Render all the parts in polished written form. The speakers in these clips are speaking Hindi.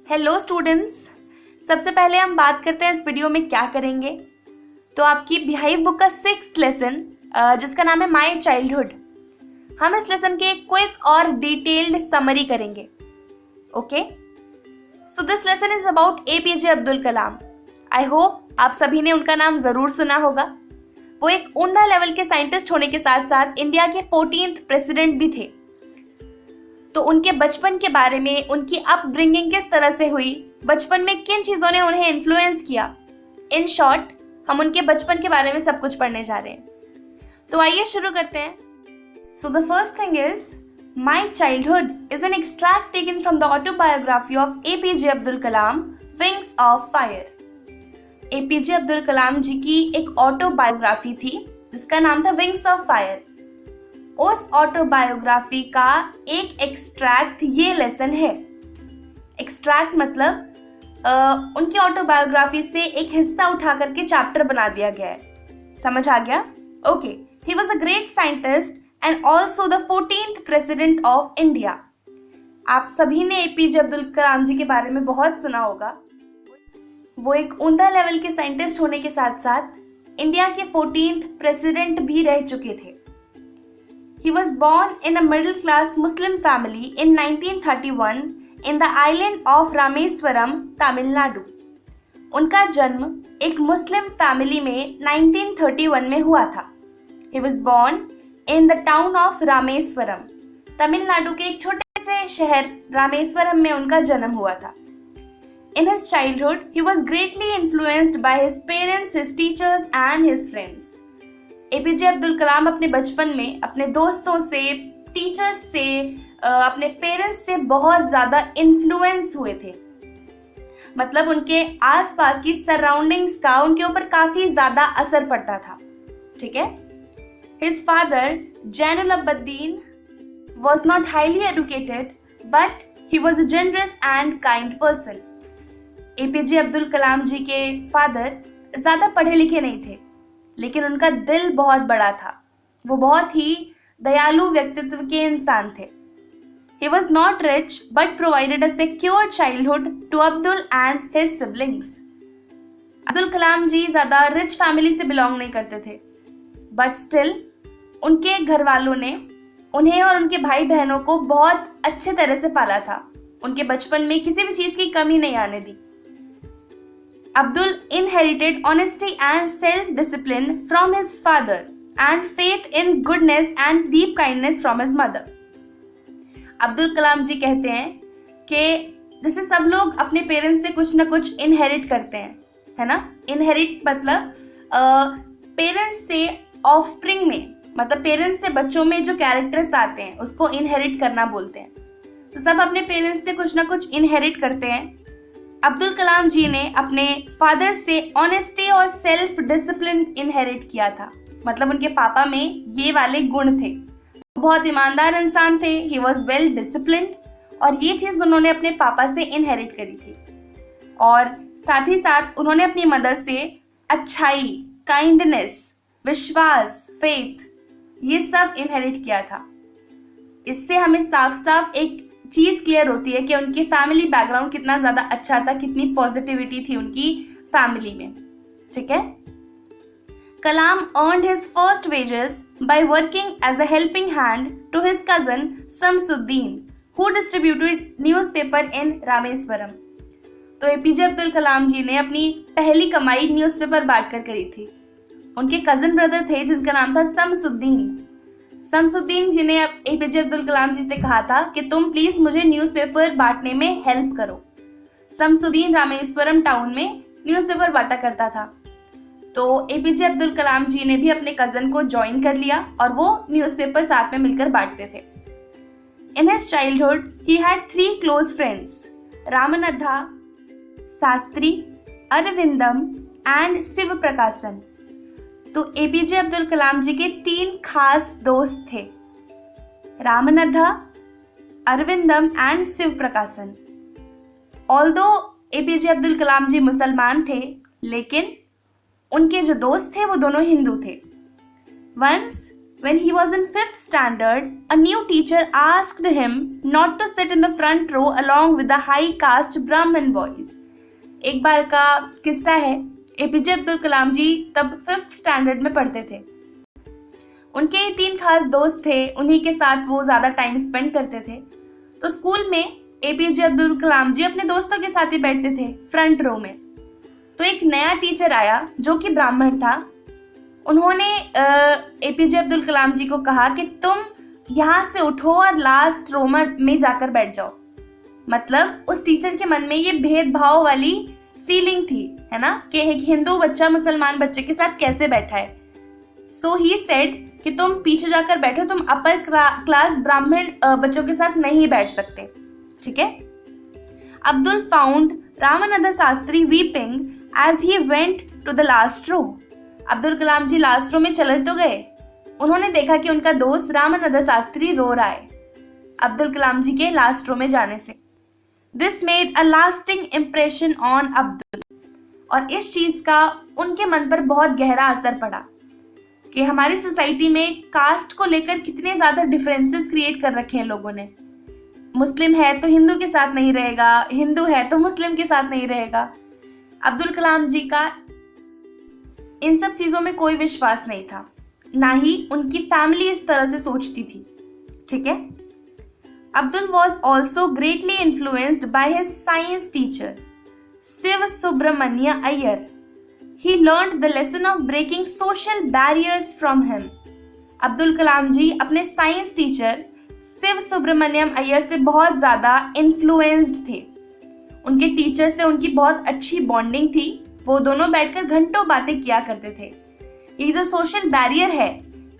Hello students. सबसे पहले हम बात करते हैं इस वीडियो में क्या करेंगे। तो आपकी बिहाइव बुक का 6th लेसन जिसका नाम है माय चाइल्डहुड, हम इस लेसन के क्विक और डिटेल्ड समरी करेंगे। Okay, so this lesson is about APJ Abdul Kalam. I hope आप सभी ने उनका नाम जरूर सुना होगा। वो एक ऊंडा लेवल के साइंटिस्ट होने के साथ साथ इंडिया के 14th प्रेसिडेंट भी थे। तो उनके बचपन के बारे में, उनकी अपब्रिंगिंग किस तरह से हुई, बचपन में किन चीजों ने उन्हें इन्फ्लुएंस किया, इन शॉर्ट हम उनके बचपन के बारे में सब कुछ पढ़ने जा रहे हैं। तो आइए शुरू करते हैं। So the first thing is my childhood is an extract taken from the autobiography of APJ Abdul Kalam, wings of fire. APJ Abdul Kalam ji की एक ऑटोबायोग्राफी थी जिसका नाम था विंग्स ऑफ फायर। उस ऑटोबायोग्राफी का एक एक्सट्रैक्ट ये लेसन है। एक्सट्रैक्ट मतलब उनकी ऑटोबायोग्राफी से एक हिस्सा उठा करके चैप्टर बना दिया गया है। समझ आ गया? Okay, he was a great scientist and also the 14th president of India. आप सभी ने एपीजे अब्दुल कलाम जी के बारे में बहुत सुना होगा। वो एक ऊंचा लेवल के साइंटिस्ट होने के साथ साथ इंडिया के 14th प्रेसिडेंट भी रह चुके थे। He was born in a middle-class Muslim family in 1931 in the island of Rameswaram, Tamil Nadu. उनका जन्म एक मुस्लिम फैमिली में 1931 में हुआ था। He was born in the town of Rameswaram. Tamil Nadu के एक छोटे से शहर रामेश्वरम में उनका जन्म हुआ था। In his childhood, he was greatly influenced by his parents, his teachers and his friends. APJ Abdul Kalam अपने बचपन में अपने दोस्तों से, टीचर्स से, अपने पेरेंट्स से बहुत ज्यादा इन्फ्लुएंस हुए थे। मतलब उनके आसपास की सराउंडिंग्स का उनके ऊपर काफी ज्यादा असर पड़ता था। ठीक है। His father Jainul Abdeen was not highly educated but he was a generous and kind person. APJ Abdul Kalam ji के फादर ज्यादा पढ़े लिखे नहीं थे, लेकिन उनका दिल बहुत बड़ा था। वो बहुत ही दयालु व्यक्तित्व के इंसान थे। He was not rich but provided a secure childhood to Abdul and his siblings. Abdul Kalam जी ज्यादा रिच फैमिली से बिलोंग नहीं करते थे, बट स्टिल उनके घर वालों ने उन्हें और उनके भाई बहनों को बहुत अच्छे तरह से पाला था। उनके बचपन में किसी भी चीज की कमी नहीं आने दी। Abdul inherited honesty and self-discipline from his father and faith in goodness and deep kindness from his mother. Abdul Kalam जी कहते हैं कि जैसे सब लोग अपने पेरेंट्स से कुछ ना कुछ इनहेरिट करते हैं, है ना। इनहेरिट मतलब पेरेंट्स से ऑफस्प्रिंग में, मतलब पेरेंट्स से बच्चों में जो कैरेक्टर्स आते हैं उसको इनहेरिट करना बोलते हैं। तो सब अपने पेरेंट्स से कुछ ना कुछ इनहेरिट करते हैं। अब्दुल कलाम जी ने अपने फादर से ऑनेस्टी और सेल्फ डिसिप्लिन इनहेरिट किया था। मतलब उनके पापा में ये वाले गुण थे। बहुत ईमानदार इंसान थे। ही वॉज वेल डिसिप्लिन्ड, और ये चीज उन्होंने अपने पापा से इनहेरिट करी थी। और साथ ही साथ उन्होंने अपनी मदर से अच्छाई, काइंडनेस, विश्वास, फेथ, ये सब इनहेरिट किया था। इससे हमें साफ साफ एक चीज क्लियर होती है कि उनकी फैमिली बैकग्राउंड कितना ज्यादा अच्छा था, कितनी पॉजिटिविटी थी उनकी फैमिली में। ठीक है। Kalam earned his first wages by working as a helping hand to his cousin Shamsuddin who distributed newspaper in Rameswaram. तो एपीजे अब्दुल कलाम जी ने अपनी पहली कमाई न्यूज़पेपर बांटकर करी थी। उनके कजन ब्रदर थे जिनका नाम था शमसुद्दीन। शमसुद्दीन जी ने एपीजे अब्दुल कलाम जी से कहा था कि तुम प्लीज मुझे न्यूज़पेपर बांटने में हेल्प करो। शमसुद्दीन रामेश्वरम टाउन में न्यूज़पेपर बांटा करता था। तो एपीजे अब्दुल कलाम जी ने भी अपने कजन को ज्वाइन कर लिया और वो न्यूज़पेपर साथ में मिलकर बांटते थे। In his childhood he had 3 close friends, Ramanadha, Sastry, Aravindan and Shiva Prakasan. तो एपीजे अब्दुल कलाम जी के 3 खास दोस्त थे, रामनद्धा, अरविंदम एंड शिव प्रकाशन। ऑल्दो एपीजे अब्दुल कलाम जी मुसलमान थे, लेकिन उनके जो दोस्त थे वो दोनों हिंदू थे। Once When he was in 5th standard, a new teacher asked him not to sit in the front row along with the high caste Brahmin boys. एक बार का किस्सा है, एपीजे अब्दुल कलाम जी तब 5th स्टैंडर्ड में पढ़ते थे। उनके 3 खास दोस्त थे, उन्हीं के साथ वो ज्यादा टाइम स्पेंड करते थे। तो स्कूल में एपीजे अब्दुल कलाम जी अपने दोस्तों के साथ ही बैठते थे फ्रंट रो में। तो एक नया टीचर आया जो कि ब्राह्मण था। उन्होंने एपीजे अब्दुल कलाम जी को कहा कि तुम यहाँ से उठो और लास्ट रो में जाकर बैठ जाओ। मतलब उस टीचर के मन में ये भेदभाव वाली फीलिंग थी, है ना, कि एक हिंदू बच्चा मुसलमान बच्चे के साथ कैसे बैठा है। सो ही सेड कि तुम पीछे जाकर बैठो, तुम अपर क्लास ब्राह्मण बच्चों के साथ नहीं बैठ सकते, ठीक है। Abdul found Ramanand Shastri weeping as he went to the last row. Abdul Kalam ji last row में चले तो गए, उन्होंने देखा कि उनका दोस्त रामानंद शास्त्री रो रहा है अब्दुल कलाम जी के लास्ट रो में जाने से। This made a lasting impression on Abdul, और इस चीज का उनके मन पर बहुत गहरा असर पड़ा कि हमारी सोसाइटी में कास्ट को लेकर कितने ज्यादा डिफरेंसेस क्रिएट कर रखे हैं लोगों ने। मुस्लिम है तो हिंदू के साथ नहीं रहेगा, हिंदू है तो मुस्लिम के साथ नहीं रहेगा। अब्दुल कलाम जी का इन सब चीजों में कोई विश्वास नहीं था, ना ही उनकी फैमिली इस तरह से सोचती थी, ठीक है। Abdul was also greatly influenced by his science teacher Shiv Subramanya Iyer. He learned the lesson of breaking social barriers from him. Abdul Kalam ji अपने साइंस टीचर शिव सुब्रमण्यम अय्यर से बहुत ज्यादा इन्फ्लुएंस्ड थे। उनके टीचर से उनकी बहुत अच्छी बॉन्डिंग थी, वो दोनों बैठकर घंटों बातें किया करते थे। ये जो सोशल बैरियर है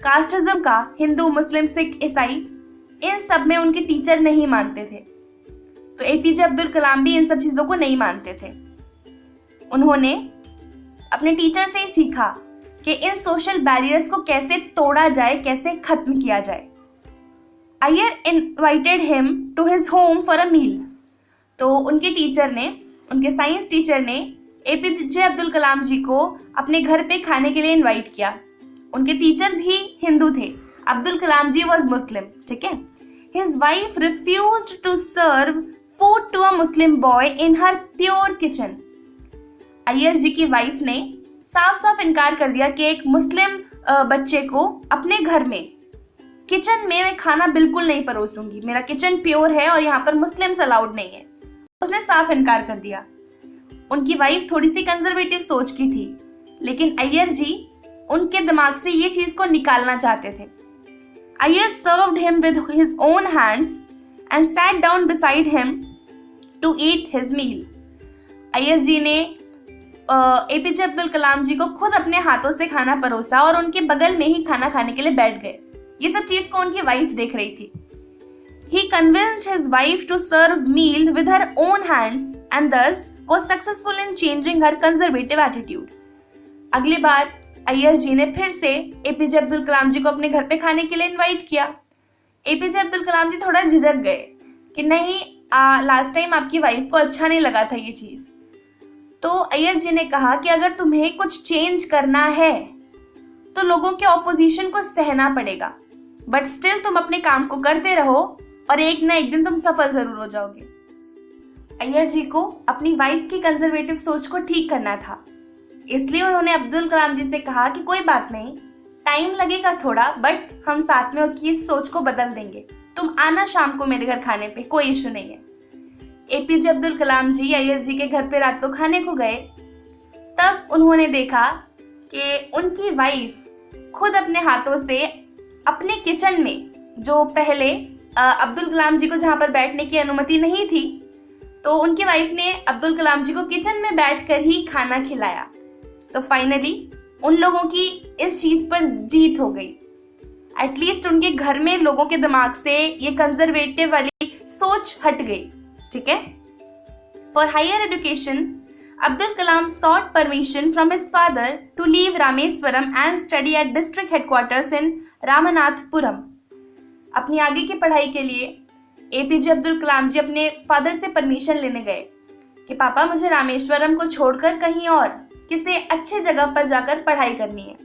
कास्टिज्म का, हिंदू मुस्लिम सिख ईसाई, इन सब में उनके टीचर नहीं मानते थे। तो एपीजे अब्दुल कलाम भी इन सब चीजों को नहीं मानते थे। उन्होंने अपने टीचर से ही सीखा कि इन सोशल बैरियर्स को कैसे तोड़ा जाए, कैसे खत्म किया जाए। Iyer invited him to his home for a meal. तो उनके टीचर ने, उनके साइंस टीचर ने एपीजे अब्दुल कलाम जी को अपने घर पे खाने के लिए इनवाइट किया। उनके टीचर भी हिंदू थे, अब्दुल कलाम जी वाज मुस्लिम, ठीक है। His wife refused to serve food to a Muslim boy in her pure kitchen. Iyer ji की वाइफ ने साफ साफ इनकार कर दिया कि एक मुस्लिम बच्चे को अपने घर में किचन में मैं खाना बिल्कुल नहीं परोसूंगी, मेरा किचन प्योर है और यहाँ पर मुस्लिम्स अलाउड नहीं है। उसने साफ इनकार कर दिया। उनकी वाइफ थोड़ी सी कंजर्वेटिव सोच की थी, लेकिन अय्यर जी उनके दिमाग से ये चीज को निकालना चाहते थे। Iyer served him with his own hands and sat down beside him to eat his meal. Iyer ji ने एपीजे अब्दुल कलाम जी को खुद अपने हाथों से खाना परोसा और उनके बगल में ही खाना खाने के लिए बैठ गए। ये सब चीज को उनकी वाइफ देख रही थी। He convinced his wife to serve meal with her own hands and thus was successful in changing her conservative attitude. अगली बार अय्यर जी ने फिर से एपीजे अब्दुल कलाम जी को अपने घर पे खाने के लिए इनवाइट किया। एपीजे अब्दुल कलाम जी थोड़ा झिझक गए कि नहीं, लास्ट टाइम आपकी वाइफ को अच्छा नहीं लगा था ये चीज। तो अय्यर जी ने कहा कि अगर तुम्हें कुछ चेंज करना है तो लोगों के ऑपोजिशन को सहना पड़ेगा, बट स्टिल तुम अपने काम को करते रहो और एक ना एक दिन तुम सफल जरूर हो जाओगे। अय्यर जी को अपनी वाइफ की कंजर्वेटिव सोच को ठीक करना था, इसलिए उन्होंने अब्दुल कलाम जी से कहा कि कोई बात नहीं, टाइम लगेगा थोड़ा, बट हम साथ में उसकी इस सोच को बदल देंगे, तुम आना शाम को मेरे घर खाने पे, कोई इशू नहीं है। एपीजे अब्दुल कलाम जी अय्यर जी के घर पे रात को खाने को गए। तब उन्होंने देखा कि उनकी वाइफ खुद अपने हाथों से अपने किचन में, जो पहले अब्दुल कलाम जी को जहां पर बैठने की अनुमति नहीं थी, तो उनकी वाइफ ने अब्दुल कलाम जी को किचन में बैठकर ही खाना खिलाया। तो फाइनली उन लोगों की इस चीज पर जीत हो गई। एटलीस्ट उनके घर में लोगों के दिमाग से ये कंजर्वेटिव वाली सोच हट गई, ठीक है। For higher education Abdul Kalam sought permission from his father to leave Rameswaram and study at district headquarters in Ramanathapuram. अपनी आगे की पढ़ाई के लिए एपीजे अब्दुल कलाम जी अपने फादर से परमिशन लेने गए कि पापा मुझे रामेश्वरम को छोड़कर कहीं और किसी अच्छे जगह पर जाकर पढ़ाई करनी है।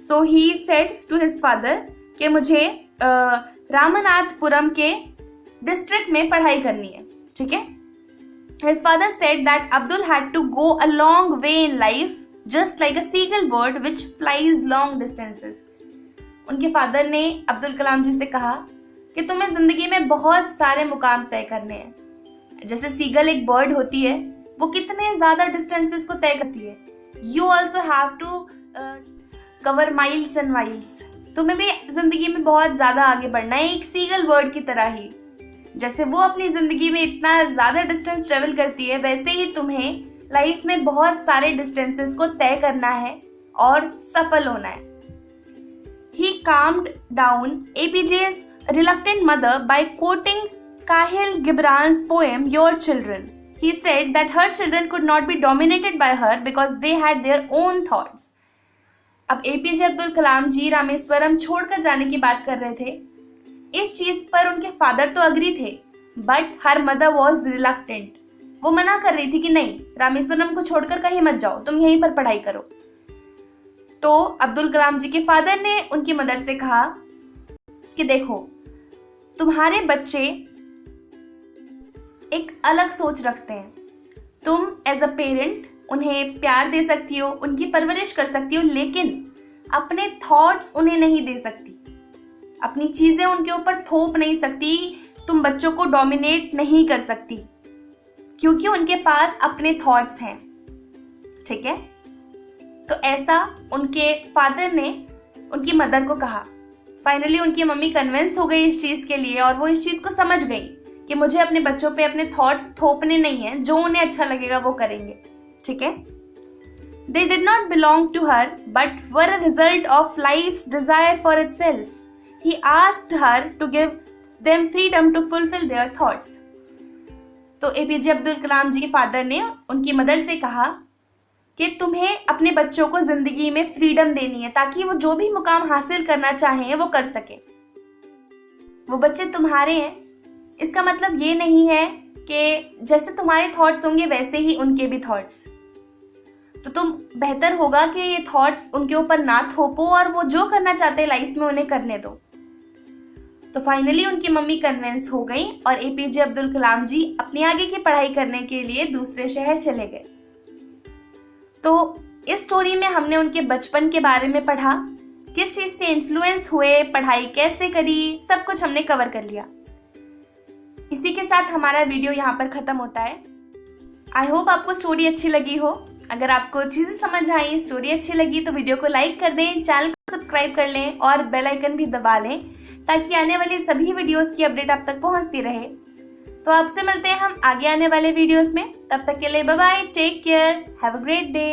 So he said to his father कि मुझे रामनाथपुरम के डिस्ट्रिक्ट में पढ़ाई करनी है, ठीक है। His father said that Abdul had to go a long way in life, just like a seagull bird which flies long distances. उनके फादर ने अब्दुल कलाम जी से कहा कि तुम्हें जिंदगी में बहुत सारे मुकाम तय करने हैं। जैसे सीगल एक बर्ड होती है, वो कितने ज्यादा डिस्टेंसेस को तय करती है। You also have to cover miles and miles. तुम्हें भी जिंदगी में बहुत ज्यादा आगे बढ़ना है, एक सीगल बर्ड की तरह ही। जैसे वो अपनी जिंदगी में इतना ज्यादा डिस्टेंस ट्रेवल करती है, वैसे ही तुम्हें लाइफ में बहुत सारे डिस्टेंसेस को तय करना है और सफल होना है। He calmed down APJ's reluctant mother by quoting Kahlil Gibran's poem Your Children. He said that her children could not be dominated by her because they had their own thoughts. अब एपीजे अब्दुल कलाम जी रामेश्वरम छोड़कर जाने की बात कर रहे थे। इस चीज पर उनके फादर तो अग्री थे, but her mother was reluctant. वो मना कर रही थी कि नहीं, रामेश्वरम को छोड़कर कहीं मत जाओ, तुम यहीं पर पढ़ाई करो। तो अब्दुल कलाम जी के फादर ने उनकी मदर से कहा कि देखो, तुम्हारे बच्चे एक अलग सोच रखते हैं। तुम एज अ पेरेंट उन्हें प्यार दे सकती हो, उनकी परवरिश कर सकती हो, लेकिन अपने थॉट्स उन्हें नहीं दे सकती, अपनी चीजें उनके ऊपर थोप नहीं सकती, तुम बच्चों को डोमिनेट नहीं कर सकती, क्योंकि उनके पास अपने थॉट्स हैं, ठीक है। तो ऐसा उनके फादर ने उनकी मदर को कहा। फाइनली उनकी मम्मी कन्विंस हो गई इस चीज के लिए, और वो इस चीज को समझ गई कि मुझे अपने बच्चों पे अपने थॉट्स थोपने नहीं है, जो उन्हें अच्छा लगेगा वो करेंगे, ठीक है। They did not belong to her, but were a result of life's desire for itself. He asked her to give them freedom to fulfill their thoughts. तो एपीजे अब्दुल कलाम जी के फादर ने उनकी मदर से कहा कि तुम्हें अपने बच्चों को जिंदगी में फ्रीडम देनी है, ताकि वो जो भी मुकाम हासिल करना चाहें वो कर सके। वो बच्चे तुम्हारे हैं, इसका मतलब ये नहीं है कि जैसे तुम्हारे थॉट्स होंगे वैसे ही उनके भी थॉट्स। तो तुम बेहतर होगा कि ये थॉट्स उनके ऊपर ना थोपो और वो जो करना चाहते हैं लाइफ में उन्हें करने दो। तो फाइनली उनकी मम्मी कन्विंस हो गई और एपीजे अब्दुल कलाम जी अपनी आगे की पढ़ाई करने के लिए दूसरे शहर चले गए। तो इस स्टोरी में हमने उनके बचपन के बारे में पढ़ा, किस चीज से इन्फ्लुएंस हुए, पढ़ाई कैसे करी, सब कुछ हमने कवर कर लिया। इसी के साथ हमारा वीडियो यहाँ पर खत्म होता है। आई होप आपको स्टोरी अच्छी लगी हो। अगर आपको चीजें समझ आई, स्टोरी अच्छी लगी, तो वीडियो को लाइक कर दें, चैनल को सब्सक्राइब कर लें और बेल आइकन भी दबा लें, ताकि आने वाली सभी वीडियोस की अपडेट आप तक पहुंचती रहे। तो आपसे मिलते हैं हम आगे आने वाले वीडियोस में। तब तक के लिए bye bye, take care, have a great day.